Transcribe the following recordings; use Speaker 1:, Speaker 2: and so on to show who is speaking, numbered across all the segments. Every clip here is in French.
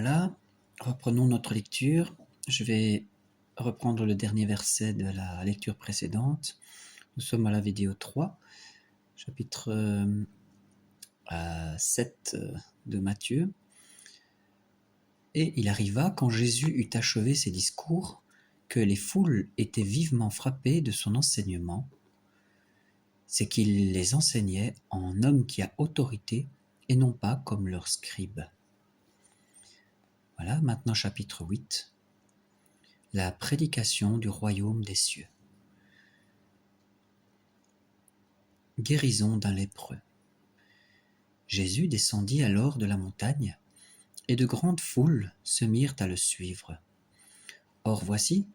Speaker 1: Voilà, reprenons notre lecture. Je vais reprendre le dernier verset de la lecture précédente. Nous sommes à la vidéo 3, chapitre 7 de Matthieu. Et il arriva, quand Jésus eut achevé ses discours, que les foules étaient vivement frappées de son enseignement. C'est qu'il les enseignait en homme qui a autorité et non pas comme leurs scribes. Voilà, maintenant chapitre 8. La prédication du royaume des cieux. Guérison d'un lépreux. Jésus descendit alors de la montagne, et de grandes foules se mirent à le suivre. Or voici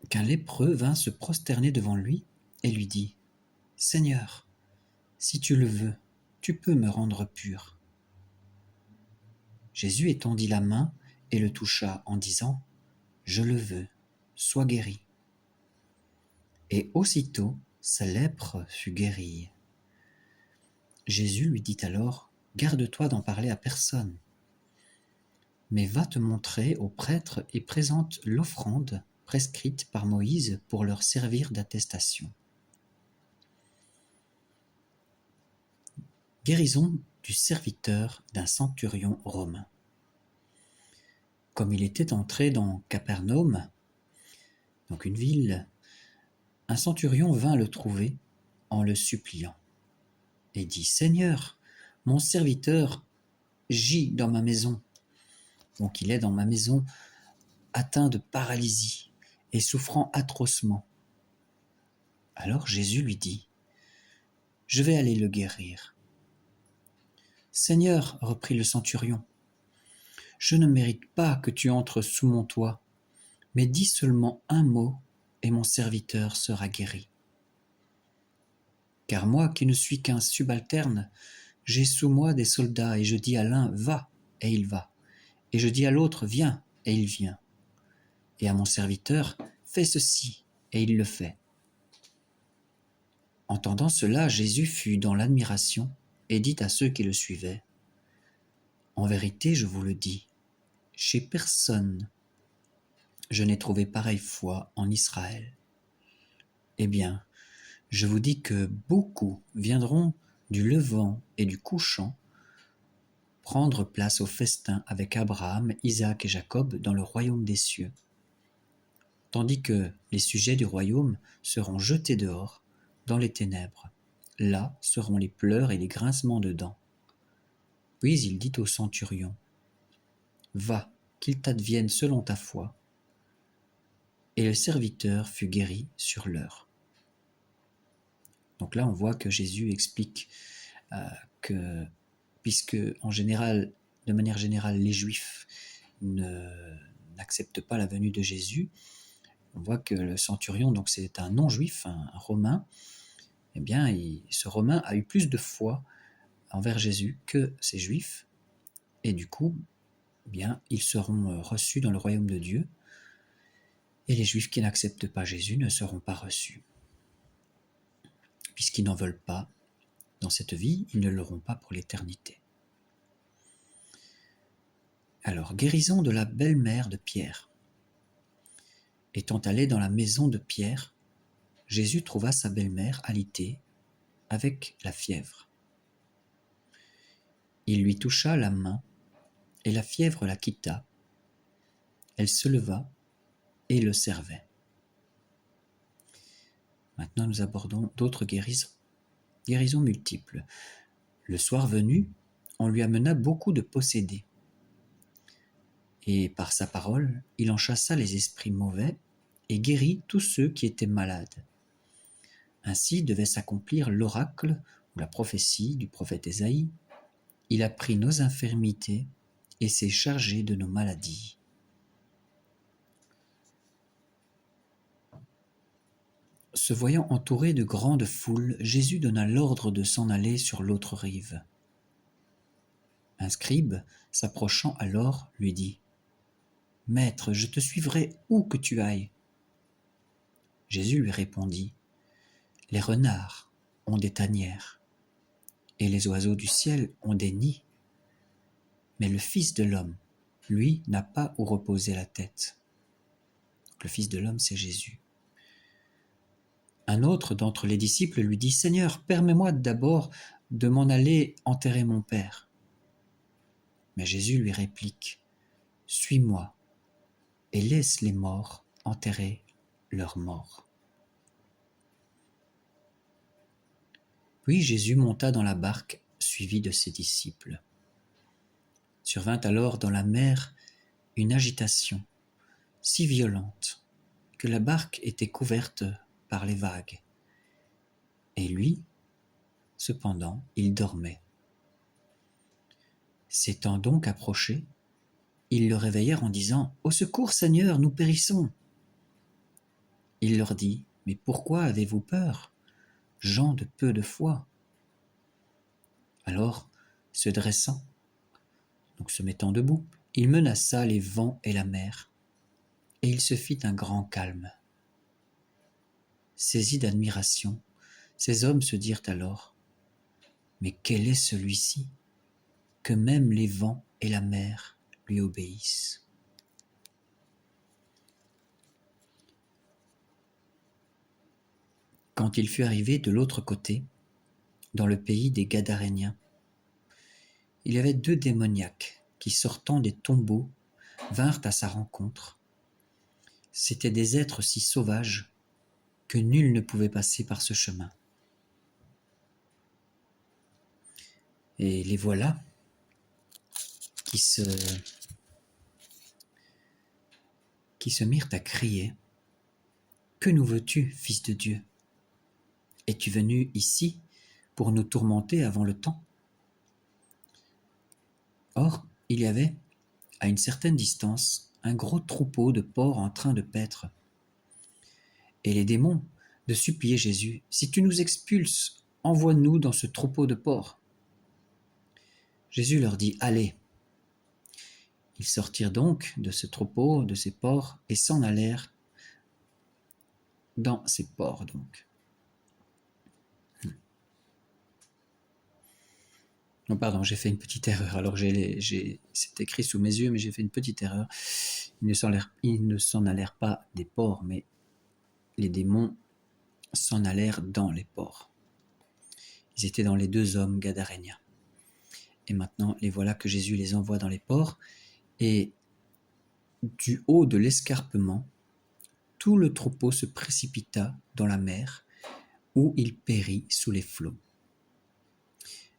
Speaker 1: qu'un lépreux vint se prosterner devant lui et lui dit : « Seigneur, si tu le veux, tu peux me rendre pur. » Jésus étendit la main et le toucha en disant : « Je le veux, sois guéri. » Et aussitôt sa lèpre fut guérie. Jésus lui dit alors : « Garde-toi d'en parler à personne, mais va te montrer aux prêtres et présente l'offrande prescrite par Moïse pour leur servir d'attestation. » Guérison du serviteur d'un centurion romain. Comme il était entré dans Capernaum, donc une ville, un centurion vint le trouver en le suppliant et dit : « Seigneur, mon serviteur gît dans ma maison. » Donc il est dans ma maison, atteint de paralysie et souffrant atrocement. Alors Jésus lui dit : « Je vais aller le guérir. » « Seigneur, reprit le centurion, je ne mérite pas que tu entres sous mon toit, mais dis seulement un mot et mon serviteur sera guéri. Car moi qui ne suis qu'un subalterne, j'ai sous moi des soldats et je dis à l'un : va, et il va, et je dis à l'autre : viens, et il vient. Et à mon serviteur : fais ceci, et il le fait. » Entendant cela, Jésus fut dans l'admiration et dit à ceux qui le suivaient : « En vérité, je vous le dis, chez personne je n'ai trouvé pareille foi en Israël. Eh bien, je vous dis que beaucoup viendront du levant et du couchant prendre place au festin avec Abraham, Isaac et Jacob dans le royaume des cieux, tandis que les sujets du royaume seront jetés dehors dans les ténèbres. Là seront les pleurs et les grincements de dents. Puis il dit au centurion : « Va, qu'il t'advienne selon ta foi. » Et le serviteur fut guéri sur l'heure. Donc là, on voit que Jésus explique que, puisque en général, de manière générale, les Juifs n'acceptent pas la venue de Jésus, on voit que le centurion, donc c'est un non-juif, un Romain, eh bien, ce Romain a eu plus de foi envers Jésus que ces Juifs, et du coup, eh bien, ils seront reçus dans le royaume de Dieu, et les Juifs qui n'acceptent pas Jésus ne seront pas reçus. Puisqu'ils n'en veulent pas dans cette vie, ils ne l'auront pas pour l'éternité. Alors, guérison de la belle-mère de Pierre. Étant allé dans la maison de Pierre, Jésus trouva sa belle-mère alitée avec la fièvre. Il lui toucha la main, et la fièvre la quitta. Elle se leva et le servait. Maintenant, nous abordons d'autres guérisons. Guérisons multiples. Le soir venu, on lui amena beaucoup de possédés. Et par sa parole, il en chassa les esprits mauvais et guérit tous ceux qui étaient malades. Ainsi devait s'accomplir l'oracle ou la prophétie du prophète Ésaïe. Il a pris nos infirmités et s'est chargé de nos maladies. Se voyant entouré de grandes foules, Jésus donna l'ordre de s'en aller sur l'autre rive. Un scribe, s'approchant alors, lui dit : « Maître, je te suivrai où que tu ailles. » Jésus lui répondit : « Les renards ont des tanières, et les oiseaux du ciel ont des nids, Mais le Fils de l'homme, lui, n'a pas où reposer la tête. Le Fils de l'homme, c'est Jésus. Un autre d'entre les disciples lui dit « Seigneur, permets-moi d'abord de m'en aller enterrer mon Père. » Mais Jésus lui réplique « Suis-moi et laisse les morts enterrer leurs morts. » Puis Jésus monta dans la barque, suivi de ses disciples. Survint alors dans la mer une agitation si violente que la barque était couverte par les vagues. Et lui, cependant, il dormait. S'étant donc approchés, ils le réveillèrent en disant « Au secours, Seigneur, nous périssons !» Il leur dit « Mais pourquoi avez-vous peur, gens de peu de foi ?» Alors, se dressant, donc se mettant debout, il menaça les vents et la mer, et il se fit un grand calme. Saisis d'admiration, ces hommes se dirent alors « Mais quel est celui-ci, que même les vents et la mer lui obéissent ?» Quand il fut arrivé de l'autre côté, dans le pays des Gadaréniens, il y avait 2 démoniaques qui, sortant des tombeaux, vinrent à sa rencontre. C'étaient des êtres si sauvages que nul ne pouvait passer par ce chemin. Et les voilà qui se mirent à crier « Que nous veux-tu, Fils de Dieu ? Es-tu venu ici pour nous tourmenter avant le temps ?» Or, il y avait, à une certaine distance, un gros troupeau de porcs en train de paître. Et les démons de supplier Jésus « Si tu nous expulses, envoie-nous dans ce troupeau de porcs. » Jésus leur dit « Allez !» Ils sortirent donc de ce troupeau, de ces porcs, et s'en allèrent dans ces porcs donc. Non, pardon, j'ai fait une petite erreur. Alors c'est écrit sous mes yeux, mais j'ai fait une petite erreur. Ils ne s'en allèrent pas des porcs, mais les démons s'en allèrent dans les porcs. Ils étaient dans les 2 hommes gadaréniens. Et maintenant, les voilà que Jésus les envoie dans les porcs, et du haut de l'escarpement, tout le troupeau se précipita dans la mer, où il périt sous les flots.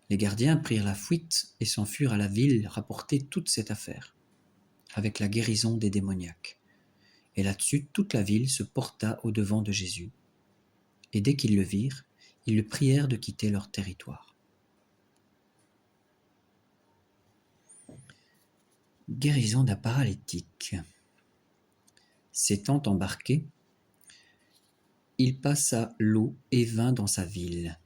Speaker 1: Les gardiens prirent la fuite et s'enfuirent à la ville rapporter toute cette affaire, avec la guérison des démoniaques. Et là-dessus, toute la ville se porta au-devant de Jésus. Et dès qu'ils le virent, ils le prièrent de quitter leur territoire. Guérison d'un paralytique. S'étant embarqué, il passa l'eau et vint dans sa ville.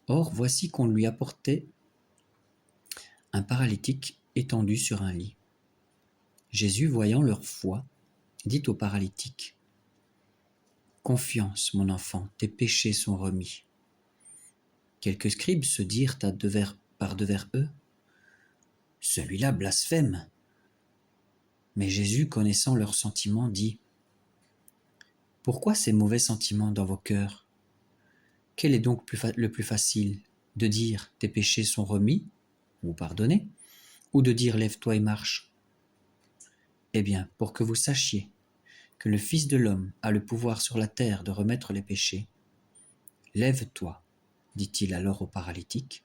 Speaker 1: Or, voici qu'on lui apportait un paralytique étendu sur un lit. Jésus, voyant leur foi, dit au paralytique « Confiance, mon enfant, tes péchés sont remis. » Quelques scribes se dirent par devers eux « Celui-là blasphème. » Mais Jésus, connaissant leurs sentiments, dit « Pourquoi ces mauvais sentiments dans vos cœurs ? Quel est donc le plus facile, de dire « Tes péchés sont remis » ou « pardonnés » ou de dire « Lève-toi et marche » ? Eh bien, pour que vous sachiez que le Fils de l'homme a le pouvoir sur la terre de remettre les péchés, lève-toi, dit-il alors au paralytique,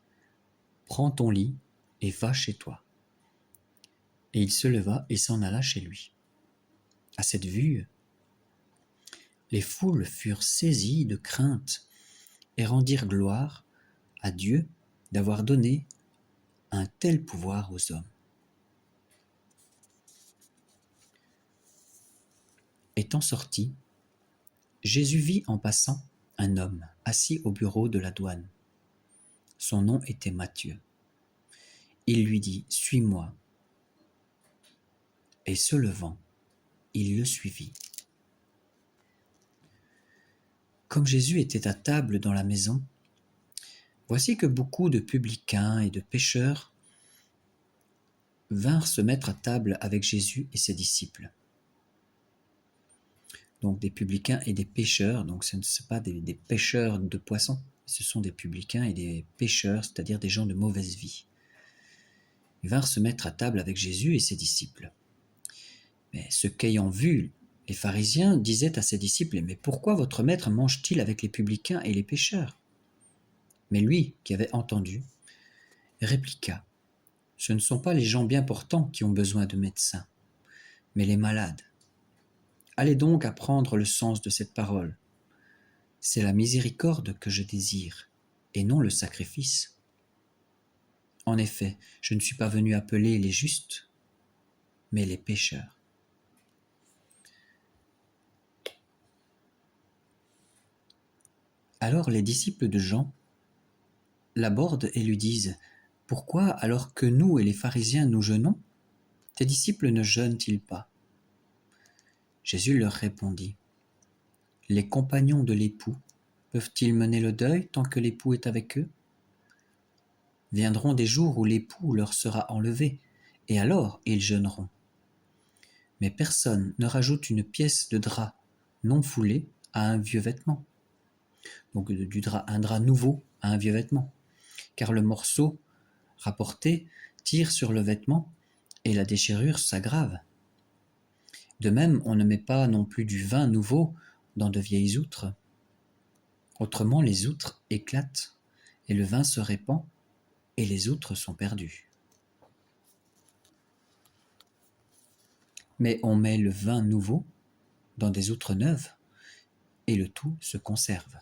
Speaker 1: prends ton lit et va chez toi. Et il se leva et s'en alla chez lui. À cette vue, les foules furent saisies de crainte et rendirent gloire à Dieu d'avoir donné un tel pouvoir aux hommes. Étant sorti, Jésus vit en passant un homme assis au bureau de la douane. Son nom était Matthieu. Il lui dit « Suis-moi ». Et se levant, il le suivit. Comme Jésus était à table dans la maison, voici que beaucoup de publicains et de pécheurs vinrent se mettre à table avec Jésus et ses disciples. Donc des publicains et des pêcheurs, donc ce ne sont pas des pêcheurs de poissons, ce sont des publicains et des pêcheurs, c'est-à-dire des gens de mauvaise vie. Ils vinrent se mettre à table avec Jésus et ses disciples. Mais ce qu'ayant vu, les pharisiens disaient à ses disciples, « Mais pourquoi votre maître mange-t-il avec les publicains et les pécheurs ?» Mais lui, qui avait entendu, répliqua, « Ce ne sont pas les gens bien portants qui ont besoin de médecins, mais les malades. Allez donc apprendre le sens de cette parole. C'est la miséricorde que je désire, et non le sacrifice. En effet, je ne suis pas venu appeler les justes, mais les pécheurs. » Alors les disciples de Jean l'abordent et lui disent, « Pourquoi, alors que nous et les pharisiens nous jeûnons, tes disciples ne jeûnent-ils pas ?» Jésus leur répondit, « Les compagnons de l'époux peuvent-ils mener le deuil tant que l'époux est avec eux ? Viendront des jours où l'époux leur sera enlevé, et alors ils jeûneront. Mais personne ne rajoute une pièce de drap non foulé à un vieux vêtement. » Donc un drap nouveau à un vieux vêtement, car le morceau rapporté tire sur le vêtement et la déchirure s'aggrave. De même, on ne met pas non plus du vin nouveau dans de vieilles outres. Autrement, les outres éclatent et le vin se répand et les outres sont perdues. Mais on met le vin nouveau dans des outres neuves et le tout se conserve.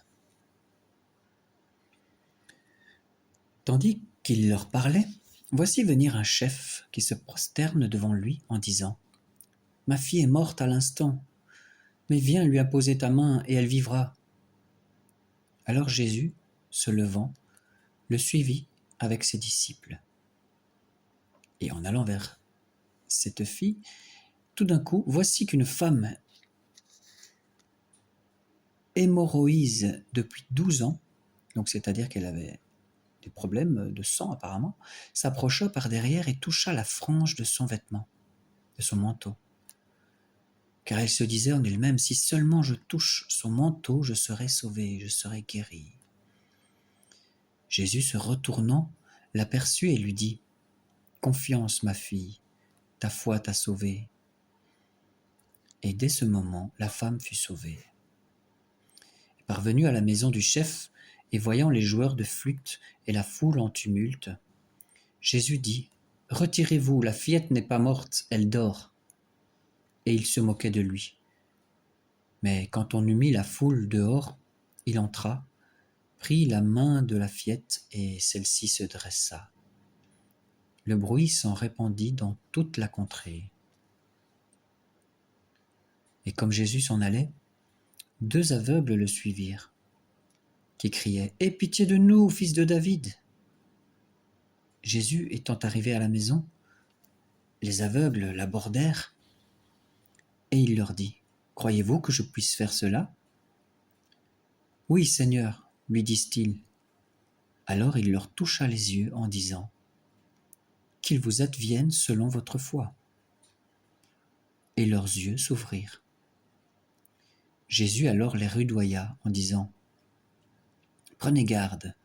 Speaker 1: Tandis qu'il leur parlait, voici venir un chef qui se prosterne devant lui en disant, « Ma fille est morte à l'instant, mais viens lui imposer ta main et elle vivra. » Alors Jésus, se levant, le suivit avec ses disciples. Et en allant vers cette fille, tout d'un coup, voici qu'une femme hémorroïse depuis 12 ans, donc c'est-à-dire qu'elle avait des problèmes de sang apparemment, s'approcha par derrière et toucha la frange de son vêtement, de son manteau. Car elle se disait en elle-même, « Si seulement je touche son manteau, je serai sauvée, je serai guérie. » Jésus, se retournant, l'aperçut et lui dit, « Confiance, ma fille, ta foi t'a sauvée. » Et dès ce moment, la femme fut sauvée. Parvenue à la maison du chef, et voyant les joueurs de flûte et la foule en tumulte, Jésus dit, « Retirez-vous, la fillette n'est pas morte, elle dort. » Et il se moquait de lui. Mais quand on eut mis la foule dehors, il entra, prit la main de la fillette et celle-ci se dressa. Le bruit s'en répandit dans toute la contrée. Et comme Jésus s'en allait, 2 aveugles le suivirent, qui criaient « Aie pitié de nous, fils de David !» Jésus étant arrivé à la maison, les aveugles l'abordèrent, et il leur dit, « Croyez-vous que je puisse faire cela ?» « Oui, Seigneur, lui disent-ils. » Alors il leur toucha les yeux en disant, « Qu'il vous advienne selon votre foi. » Et leurs yeux s'ouvrirent. Jésus alors les rudoya en disant, « Prenez garde,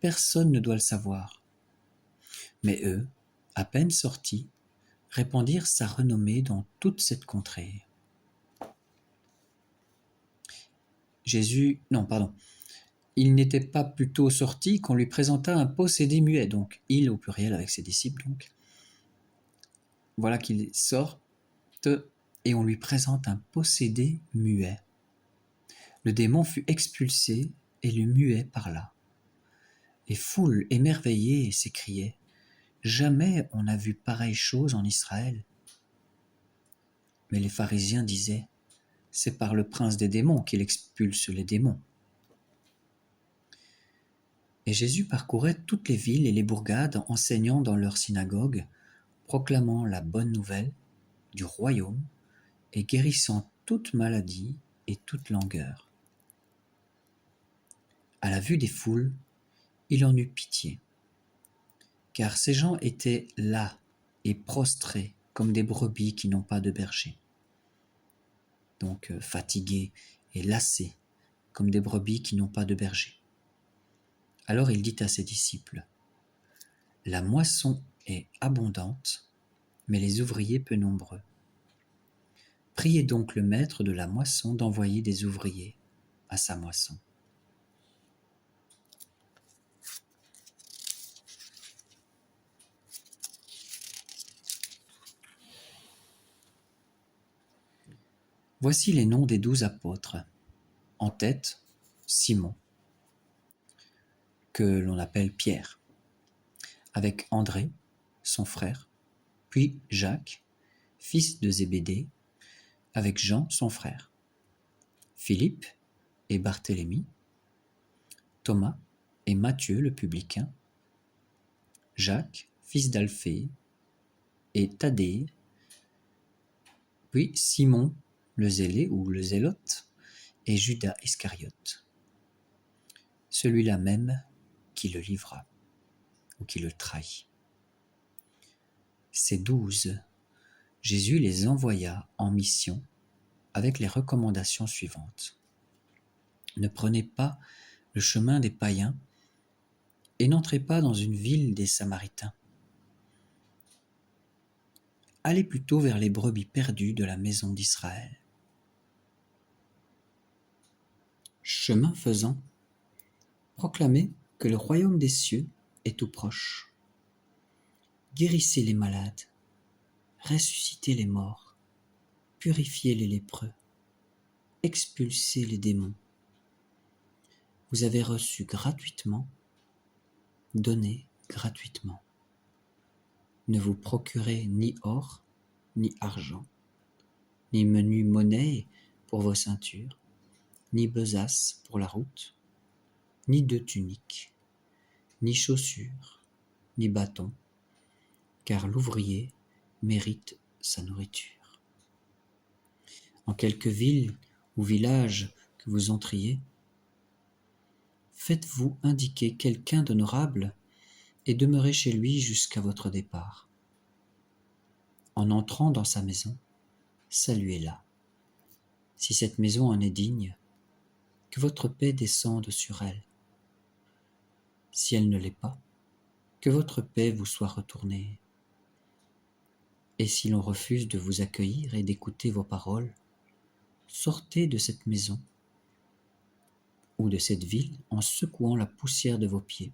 Speaker 1: personne ne doit le savoir. » Mais eux, à peine sortis, répandirent sa renommée dans toute cette contrée. Il n'était pas plus tôt sorti qu'on lui présenta un possédé muet, donc il au pluriel avec ses disciples. Donc. Voilà qu'il sortent et on lui présente un possédé muet. Le démon fut expulsé et le muet parla. Les foules émerveillées s'écriaient, « Jamais on n'a vu pareille chose en Israël. » Mais les pharisiens disaient, « C'est par le prince des démons qu'il expulse les démons. » Et Jésus parcourait toutes les villes et les bourgades, enseignant dans leurs synagogues, proclamant la bonne nouvelle du royaume et guérissant toute maladie et toute langueur. À la vue des foules, il en eut pitié, car ces gens étaient las et prostrés comme des brebis qui n'ont pas de berger. Donc fatigués et lassés comme des brebis qui n'ont pas de berger. Alors il dit à ses disciples, « La moisson est abondante, mais les ouvriers peu nombreux. Priez donc le maître de la moisson d'envoyer des ouvriers à sa moisson. » Voici les noms des 12 apôtres. En tête, Simon, que l'on appelle Pierre, avec André, son frère, puis Jacques, fils de Zébédée, avec Jean, son frère, Philippe et Barthélemy, Thomas et Matthieu le publicain, Jacques, fils d'Alphée, et Thaddée, puis Simon le zélé ou le zélote, et Judas Iscariote, celui-là même qui le livra ou qui le trahit. Ces 12, Jésus les envoya en mission avec les recommandations suivantes. Ne prenez pas le chemin des païens et n'entrez pas dans une ville des Samaritains. Allez plutôt vers les brebis perdues de la maison d'Israël. Chemin faisant, proclamez que le royaume des cieux est tout proche. Guérissez les malades, ressuscitez les morts, purifiez les lépreux, expulsez les démons. Vous avez reçu gratuitement, donnez gratuitement. Ne vous procurez ni or, ni argent, ni menu monnaie pour vos ceintures, ni besace pour la route, ni de tunique, ni chaussures, ni bâton, car l'ouvrier mérite sa nourriture. En quelque ville ou village que vous entriez, faites-vous indiquer quelqu'un d'honorable et demeurez chez lui jusqu'à votre départ. En entrant dans sa maison, saluez-la. Si cette maison en est digne, que votre paix descende sur elle. Si elle ne l'est pas, que votre paix vous soit retournée. Et si l'on refuse de vous accueillir et d'écouter vos paroles, sortez de cette maison ou de cette ville en secouant la poussière de vos pieds.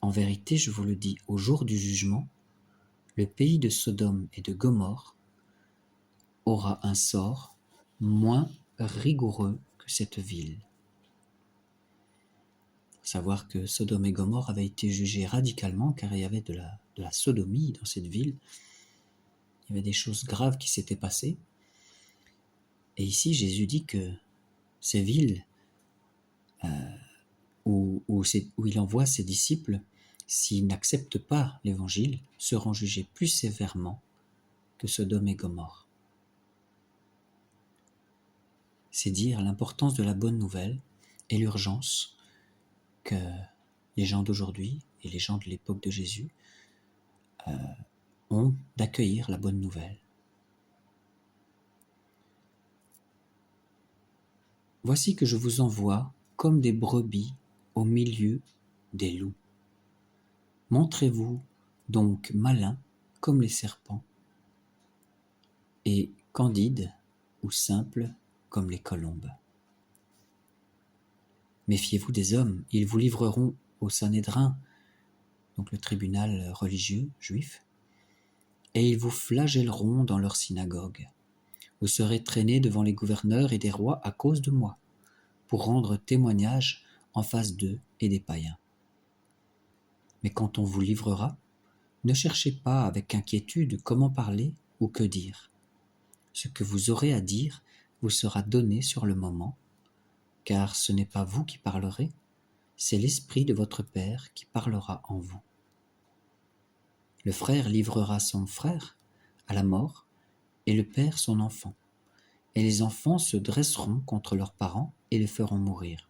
Speaker 1: En vérité, je vous le dis, au jour du jugement, le pays de Sodome et de Gomorrhe aura un sort moins rigoureux que cette ville. Il faut savoir que Sodome et Gomorrhe avaient été jugés radicalement car il y avait de la sodomie dans cette ville. Il y avait des choses graves qui s'étaient passées. Et ici, Jésus dit que ces villes où il envoie ses disciples, s'ils n'acceptent pas l'évangile, seront jugés plus sévèrement que Sodome et Gomorrhe. C'est dire l'importance de la bonne nouvelle et l'urgence que les gens d'aujourd'hui et les gens de l'époque de Jésus ont d'accueillir la bonne nouvelle. Voici que je vous envoie comme des brebis au milieu des loups. Montrez-vous donc malins comme les serpents et candides ou simples comme les colombes. Méfiez-vous des hommes, ils vous livreront au Sanhédrin, donc le tribunal religieux juif, et ils vous flagelleront dans leur synagogue. Vous serez traînés devant les gouverneurs et des rois à cause de moi, pour rendre témoignage en face d'eux et des païens. Mais quand on vous livrera, ne cherchez pas avec inquiétude comment parler ou que dire. Ce que vous aurez à dire vous sera donné sur le moment, car ce n'est pas vous qui parlerez, c'est l'Esprit de votre Père qui parlera en vous. Le frère livrera son frère à la mort et le père son enfant, et les enfants se dresseront contre leurs parents et les feront mourir.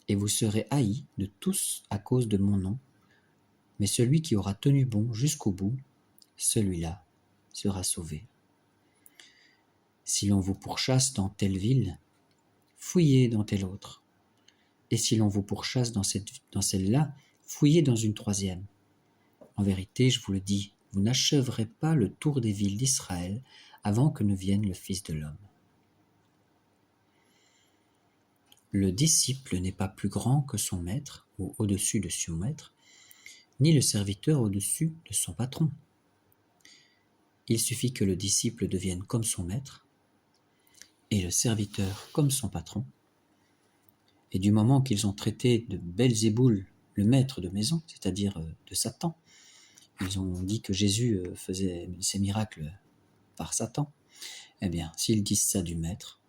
Speaker 1: Et vous serez haïs de tous à cause de mon nom, Mais celui qui aura tenu bon jusqu'au bout, celui-là sera sauvé. Si l'on vous pourchasse dans telle ville, fouillez dans telle autre. Et si l'on vous pourchasse dans celle-là, fouillez dans une troisième. En vérité, je vous le dis, vous n'achèverez pas le tour des villes d'Israël avant que ne vienne le Fils de l'homme. Le disciple n'est pas plus grand que son maître, ou au-dessus de son maître, ni le serviteur au-dessus de son patron. Il suffit que le disciple devienne comme son maître, et le serviteur comme son patron. Et du moment qu'ils ont traité de Belzéboul, le maître de maison, c'est-à-dire de Satan, ils ont dit que Jésus faisait ses miracles par Satan, eh bien, s'ils disent ça du maître,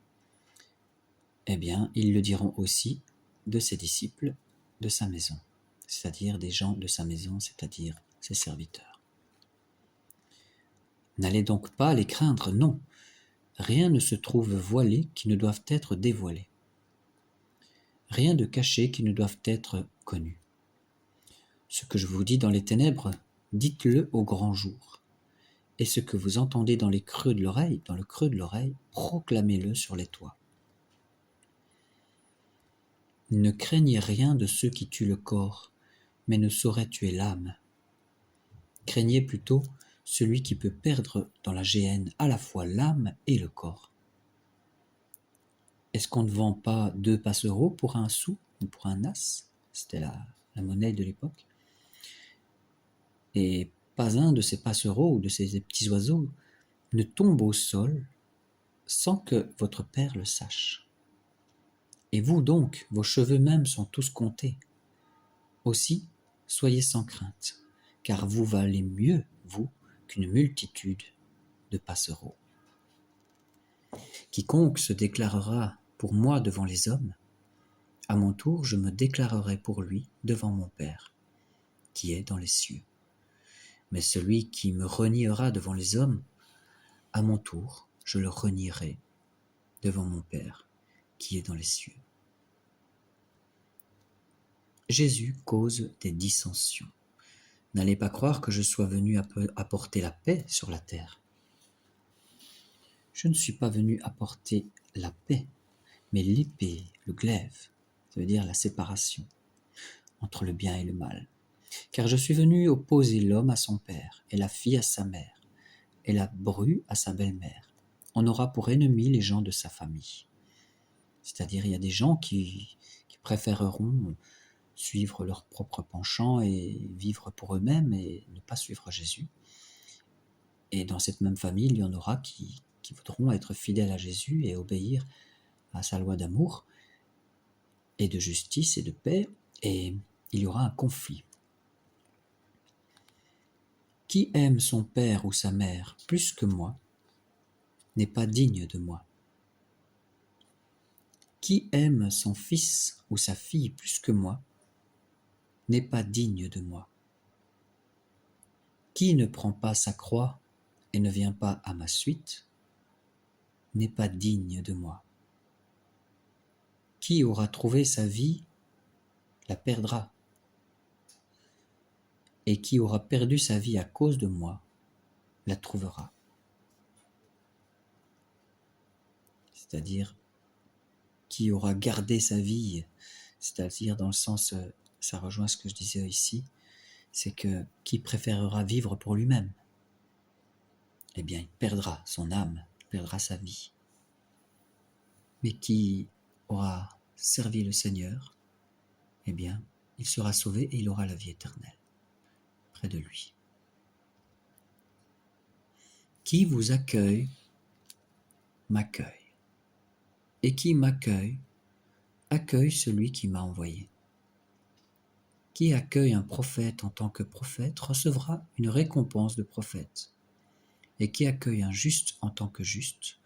Speaker 1: eh bien, ils le diront aussi de ses disciples, de sa maison, c'est-à-dire des gens de sa maison, c'est-à-dire ses serviteurs. N'allez donc pas les craindre, non. Rien ne se trouve voilé qui ne doive être dévoilé. Rien de caché qui ne doive être connu. Ce que je vous dis dans les ténèbres, dites-le au grand jour. Et ce que vous entendez dans le creux de l'oreille, proclamez-le sur les toits. Ne craignez rien de ceux qui tuent le corps, mais ne sauraient tuer l'âme. Craignez plutôt celui qui peut perdre dans la géhenne à la fois l'âme et le corps. Est-ce qu'on ne vend pas 2 passereaux pour un sou ou pour un as? C'était la monnaie de l'époque. Et pas un de ces passereaux ou de ces petits oiseaux ne tombe au sol sans que votre Père le sache. Et vous donc, vos cheveux même sont tous comptés. Aussi, soyez sans crainte, car vous valez mieux, vous, qu'une multitude de passereaux. Quiconque se déclarera pour moi devant les hommes, à mon tour je me déclarerai pour lui devant mon Père, qui est dans les cieux. Mais celui qui me reniera devant les hommes, à mon tour je le renierai devant mon Père, qui est dans les cieux. Jésus cause des dissensions. N'allez pas croire que je sois venu apporter la paix sur la terre. Je ne suis pas venu apporter la paix, mais l'épée, le glaive, ça veut dire la séparation entre le bien et le mal. Car je suis venu opposer l'homme à son père, et la fille à sa mère, et la bru à sa belle-mère. On aura pour ennemis les gens de sa famille. C'est-à-dire, il y a des gens qui préféreront suivre leur propre penchant et vivre pour eux-mêmes et ne pas suivre Jésus. Et dans cette même famille, il y en aura qui voudront être fidèles à Jésus et obéir à sa loi d'amour et de justice et de paix, et il y aura un conflit. Qui aime son père ou sa mère plus que moi n'est pas digne de moi. Qui aime son fils ou sa fille plus que moi n'est pas digne de moi. Qui ne prend pas sa croix et ne vient pas à ma suite n'est pas digne de moi. Qui aura trouvé sa vie la perdra. Et qui aura perdu sa vie à cause de moi la trouvera. C'est-à-dire, qui aura gardé sa vie, c'est-à-dire dans le sens, ça rejoint ce que je disais ici, c'est que qui préférera vivre pour lui-même, eh bien il perdra son âme, il perdra sa vie. Mais qui aura servi le Seigneur, eh bien il sera sauvé et il aura la vie éternelle près de lui. Qui vous accueille, m'accueille. Et qui m'accueille, accueille celui qui m'a envoyé. Qui accueille un prophète en tant que prophète recevra une récompense de prophète. Et qui accueille un juste en tant que juste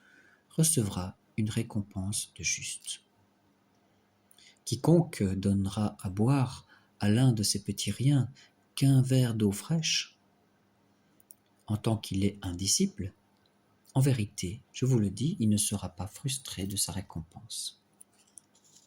Speaker 1: recevra une récompense de juste. Quiconque donnera à boire à l'un de ces petits riens qu'un verre d'eau fraîche, en tant qu'il est un disciple, en vérité, je vous le dis, il ne sera pas frustré de sa récompense.